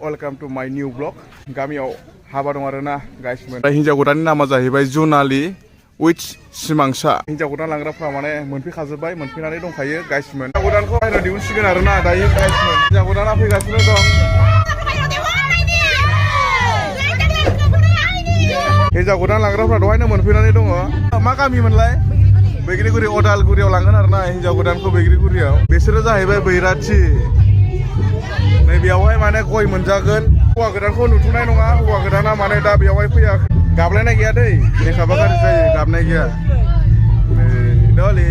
welcome to my new vlog. गामियाव हाबा दं आरोना गाइसमोन। हिन्जाव गोदाननि नामा जाहैबाय जुनालि उइथ सिमांसा। हिन्जाव गोदान लांग्राफ्रा माने मोनफैखाजोब्बाय, मोनफैनानै दंखायो गाइसमोन। हिन्जाव गोदानखौ बाहेरायाव दिहुनसिगोन आरोना दायो गाइसमोन। हिन्जाव गोदाना फैगासिनो दं। हिन्जाव गोदान लांग्राफ्रा दहायनो मोनफैनानै दङ। मा गामिमोनलाय? बैग्रिगुरि अदालगुरियाव लांगोन आरोना हिन्जाव गोदानखौ बैग्रिगुरियाव। बिसोरो जाहैबाय बैराथि। नै बेयावहाय माने गय मोनजागोन। हौवा गोदानखौ नुथ'नाय नङा। हौवा गोदाना माने दा बेयावहाय फैयाखै। गाबलायनाय गैया दै, लेखाबा गाज्रि जायो, गाबनाय गैया। डलि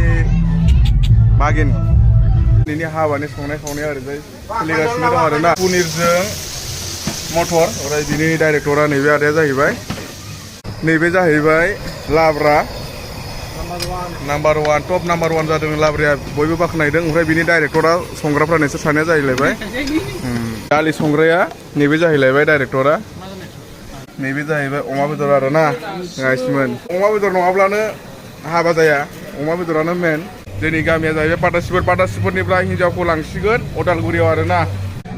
मागिन दिनैनि हाबानि संनाय खावनाया ओरैजाय सोलिगासिनो दं आरोना। पनिरजों मटर। ओमफ्राय बिनि डाइरेक्टरा नैबे आदाया जाहैबाय। नैबे जाहैबाय लाब्रा number one, top number one जादों लाब्राया, बयबो बाख्नायदों। ओमफ्राय बिनि डाइरेक्टरा संग्राफ्रा नोंसोर सानैया जाहैलायबाय। दालि संग्राया नैबे जाहैलायबाय डाइरेक्टरा। नैबे जाहैबाय अमा बेदर आरोना गाइसमोन। अमा बेदर नङाब्लानो हाबा जाया, अमा बेदरानो मेन। जोंनि गामिया जाहैबाय पाटासिफोर। पाटासिफोरनिफ्राय हिन्जावखौ लांसिगोन अदालगुरियाव आरोना।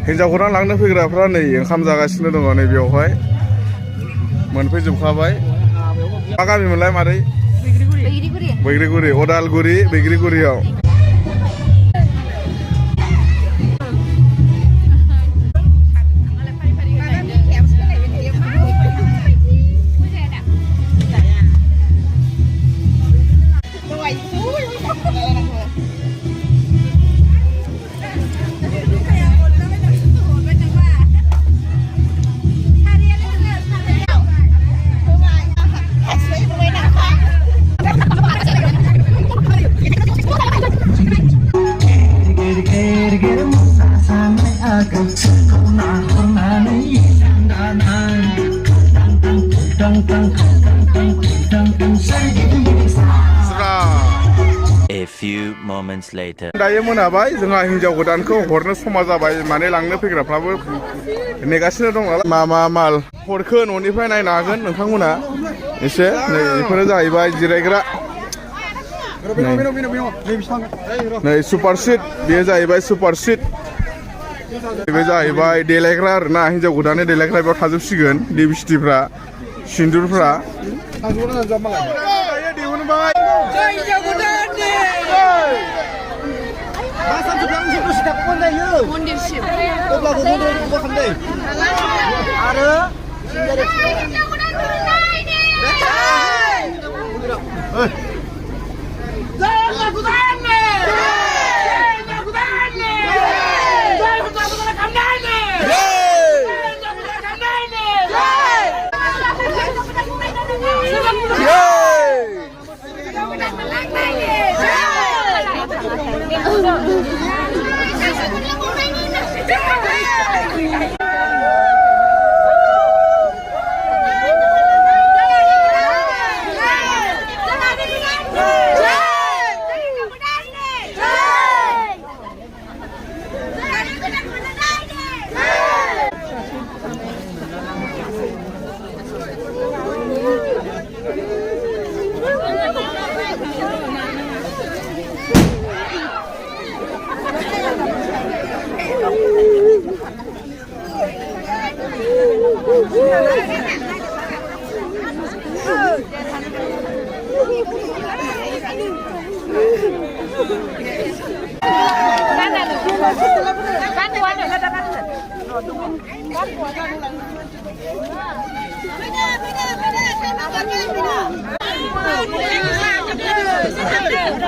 हिन्जावखौ लांनो फैग्राफ्रा नै ओंखाम जागासिनो दङ नैबेयावहाय। मोनफैजोबखाबाय। मा गामिमोनलाय मादै? बैग्रिगुरि Udalguri बैग्रिगुरियाव। A few moments later. दायो मोनाबाय, जोंहा हिन्जाव गोदानखौ हरनो समा जाबाय। माने लांनो फैग्राफ्राबो नेगासिनो दं नालाय। मा माल हरखो न'निफ्राय नायनो हागोन नोंथांमोना एसे। नै बेफोरो जाहैबाय जिरायग्रा। नै सुपार सिट, बेयो जाहैबाय सुपार सिट। बे जाहैबाय देलायग्रा आरोना। हिन्जाव गोदाननि देलायग्रा बेयाव थाजोबसिगोन। लिपस्टिकफ्रा, सिन्दुरफ्रा। दिहुनबाय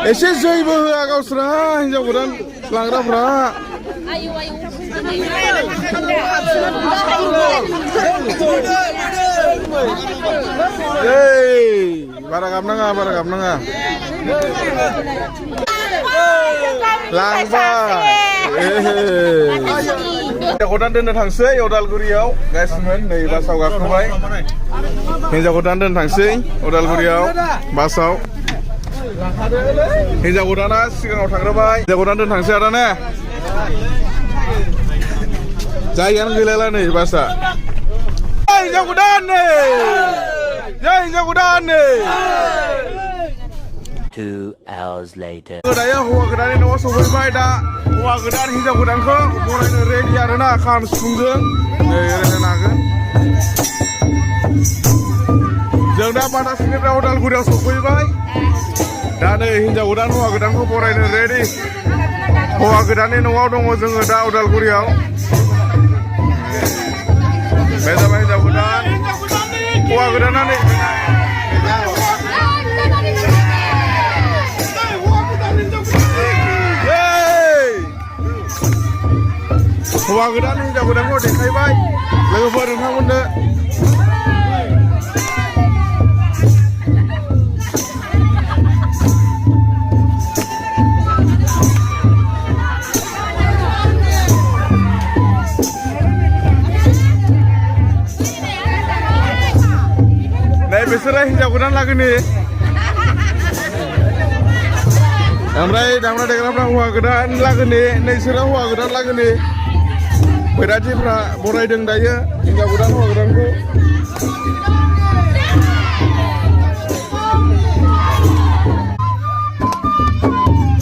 एसे जैबो होआ गावसोरा हिन्जाव गोदान लांग्राफ्रा। बारा गाबनाङा, बारा गाबनाङा। लांबाय। हिन्जाव गोदान दोननो थांसै अदालगुरियाव गाइसमोन। नै बासाव गाखोबाय। हिन्जाव गोदान दोननो थांसै अदालगुरियाव बासाव। हिन्जाव गोदाना सिगाङाव थांग्रोबाय। हिन्जाव गोदान दोननो थांसै आदा ने। जायगायानो गैलायला नै बासा। हिन्जाव गोदान नै, हिन्जाव गोदान नै। 2 hours later. Dayo hauwa godanनि न'आव सफैबाय दा हौवा गोदान हिनजाव गोदानखौ बरायनो रेडि आरोना खाम सिफुंजों नै ओरैनो नागोन जों दा बाटासिनिफ्राय अदालगुरियाव सफैबाय दा नै हिनजाव गोदान हौवा गोदानखौ बरायनो रेडि हौवा गोदाननि न'आव दङ जोङो दा अदालगुरियाव बे जाबाय हिनजाव गोदान हौवा गोदाना नै हौवा गोदान हिनजाव गोदानखौ देखायबाय लोगोफोर नोंथांमोननो नै बिसोरो हिनजाव गोदान लागोनि ओमफ्राय दामग्रा देग्राफ्रा हौवा गोदान लागोनि नैसोरो हौवा गोदान लागोनि बैराथिफ्रा बरायदों दायो हिनजाव गोदान हौवा गोदानखौ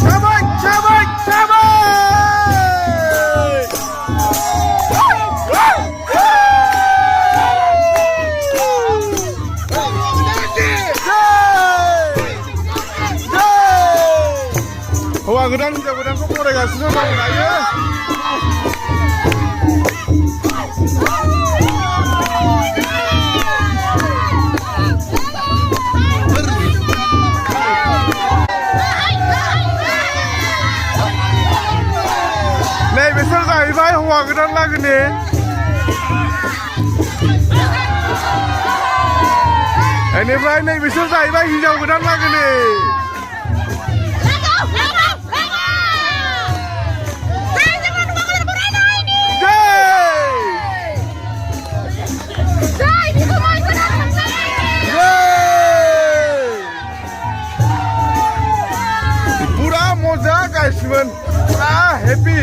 जाबाय जाबाय जाबाय हौवा गोदान हिनजाव गोदानखौ बरायगासिनो दं दायो नै बिसोर जाहैबाय हौवा गोदान लागोनि बेनिफ्राय नै बिसोर जाहैबाय हिनजाव गोदान लागोनि पुरा मजा गासिमोन पुरा हेपि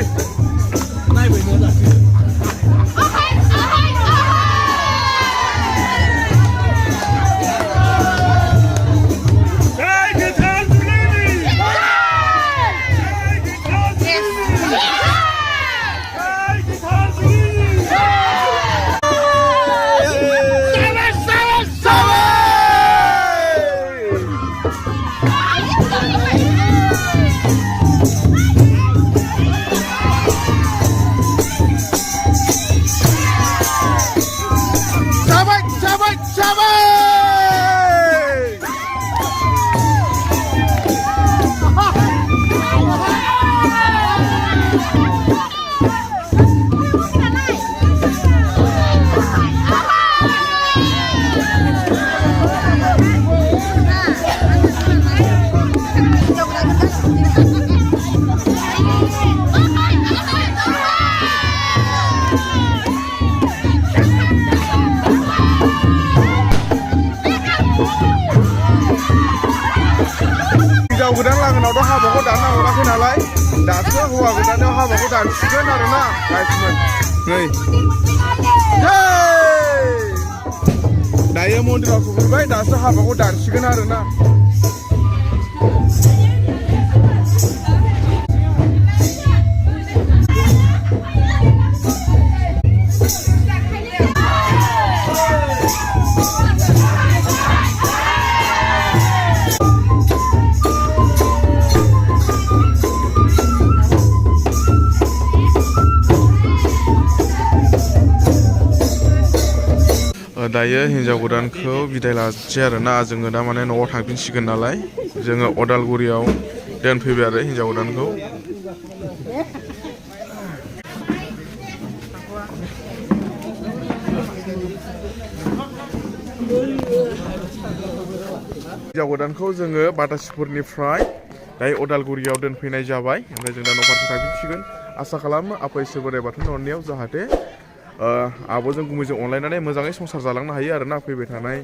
हिनजाव गोदान लागोनावथ' हाबाखौ दानना हराखै नालाय दासो हौवा गोदानाव हाबाखौ दानसिगोन आरोना गाइसमोन नै दायो मन्दिराव सफैबाय दासो हाबाखौ दानसिगोन आरोना दायो हिनजाव गोदानखौ बिदाय लासै आरोना जोङो दा माने न'आव थांफिनसिगोन नालाय जोङो अदालगुरियाव दोनफैबाय आरो हिनजाव गोदानखौ हिनजाव गोदानखौ जोङो बाटासिपुरनिफ्राय दायो अदालगुरियाव दोनफैनाय जाबाय ओमफ्राय जों दा न' फारसे थांफिनसिगोन आसा खालामो आफा इसोर बोराइ बाथौनि अननायाव जाहाथे आब'जों गुमैजों अनलायनानै मोजाङै संसार जालांनो हायो आरोना फैबाय थानाय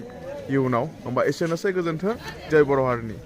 इयुनाव होमबा एसेनोसै गोजोन्थों जय बर' हारिनि